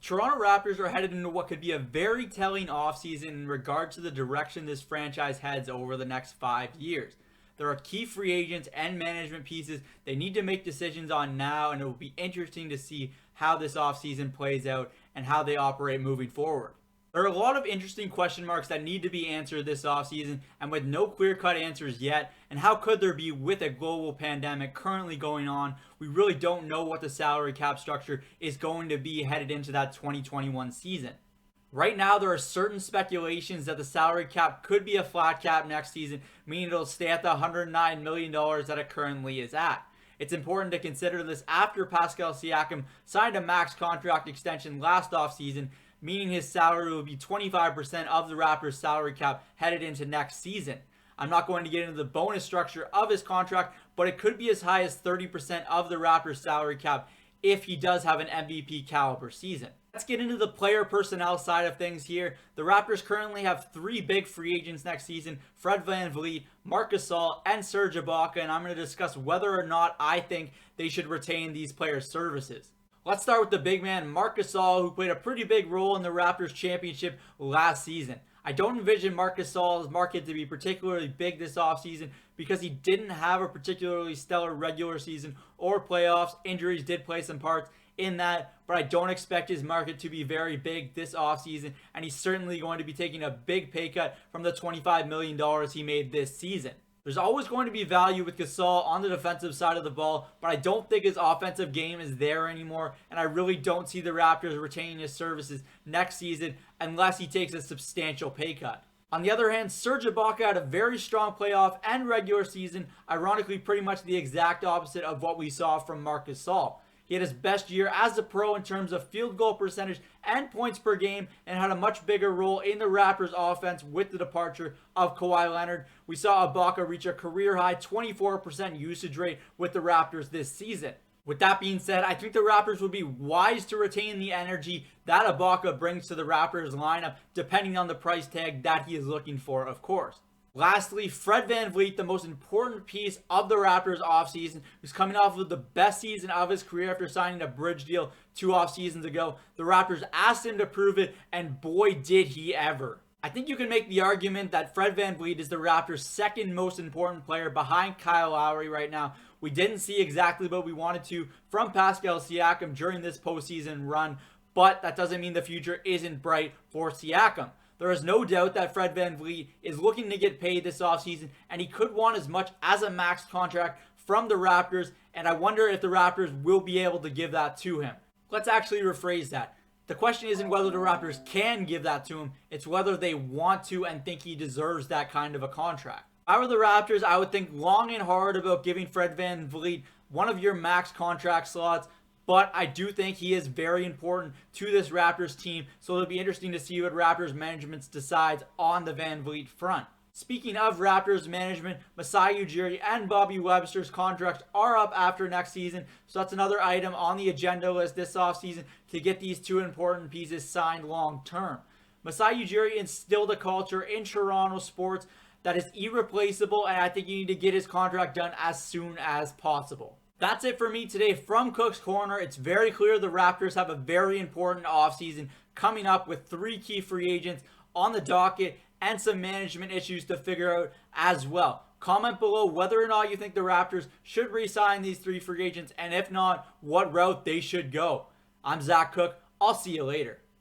Toronto Raptors are headed into what could be a very telling offseason in regards to the direction this franchise heads over the next 5 years. There are key free agents and management pieces they need to make decisions on now, and it will be interesting to see how this offseason plays out and how they operate moving forward. There are a lot of interesting question marks that need to be answered this offseason, and with no clear-cut answers yet, and how could there be with a global pandemic currently going on, we really don't know what the salary cap structure is going to be headed into that 2021 season. Right now, there are certain speculations that the salary cap could be a flat cap next season, meaning it'll stay at the $109 million that it currently is at. It's important to consider this after Pascal Siakam signed a max contract extension last offseason, meaning his salary will be 25% of the Raptors' salary cap headed into next season. I'm not going to get into the bonus structure of his contract, but it could be as high as 30% of the Raptors' salary cap if he does have an MVP caliber season. Let's get into the player personnel side of things here. The Raptors currently have three big free agents next season: Fred Van Vleet, Marc Gasol, and Serge Ibaka, and I'm going to discuss whether or not I think they should retain these players' services. Let's start with the big man, Marc Gasol, who played a pretty big role in the Raptors championship last season. I don't envision Marc Gasol's market to be particularly big this offseason because he didn't have a particularly stellar regular season or playoffs. Injuries did play some parts in that, but I don't expect his market to be very big this offseason, and he's certainly going to be taking a big pay cut from the $25 million he made this season. There's always going to be value with Gasol on the defensive side of the ball, but I don't think his offensive game is there anymore, and I really don't see the Raptors retaining his services next season unless he takes a substantial pay cut. On the other hand, Serge Ibaka had a very strong playoff and regular season, ironically pretty much the exact opposite of what we saw from Marc Gasol. He had his best year as a pro in terms of field goal percentage and points per game, and had a much bigger role in the Raptors offense with the departure of Kawhi Leonard. We saw Ibaka reach a career-high 24% usage rate with the Raptors this season. With that being said, I think the Raptors would be wise to retain the energy that Ibaka brings to the Raptors lineup, depending on the price tag that he is looking for, of course. Lastly, Fred Van Vleet, the most important piece of the Raptors offseason, who's coming off of the best season of his career after signing a bridge deal 2 offseasons ago. The Raptors asked him to prove it, and boy did he ever. I think you can make the argument that Fred Van Vleet is the Raptors' second most important player behind Kyle Lowry right now. We didn't see exactly what we wanted to from Pascal Siakam during this postseason run, but that doesn't mean the future isn't bright for Siakam. There is no doubt that Fred Van Vleet is looking to get paid this offseason, and he could want as much as a max contract from the Raptors, and I wonder if the Raptors will be able to give that to him. Let's actually rephrase that. The question isn't whether the Raptors can give that to him, it's whether they want to and think he deserves that kind of a contract. If I were the Raptors, I would think long and hard about giving Fred Van Vleet one of your max contract slots, but I do think he is very important to this Raptors team, so it'll be interesting to see what Raptors management decides on the Van Vleet front. Speaking of Raptors management, Masai Ujiri and Bobby Webster's contracts are up after next season, so that's another item on the agenda list this offseason to get these two important pieces signed long term. Masai Ujiri instilled a culture in Toronto sports that is irreplaceable, and I think you need to get his contract done as soon as possible. That's it for me today from Cook's Corner. It's very clear the Raptors have a very important offseason coming up with 3 key free agents on the docket and some management issues to figure out as well. Comment below whether or not you think the Raptors should re-sign these 3 free agents, and if not, what route they should go. I'm Zach Cook. I'll see you later.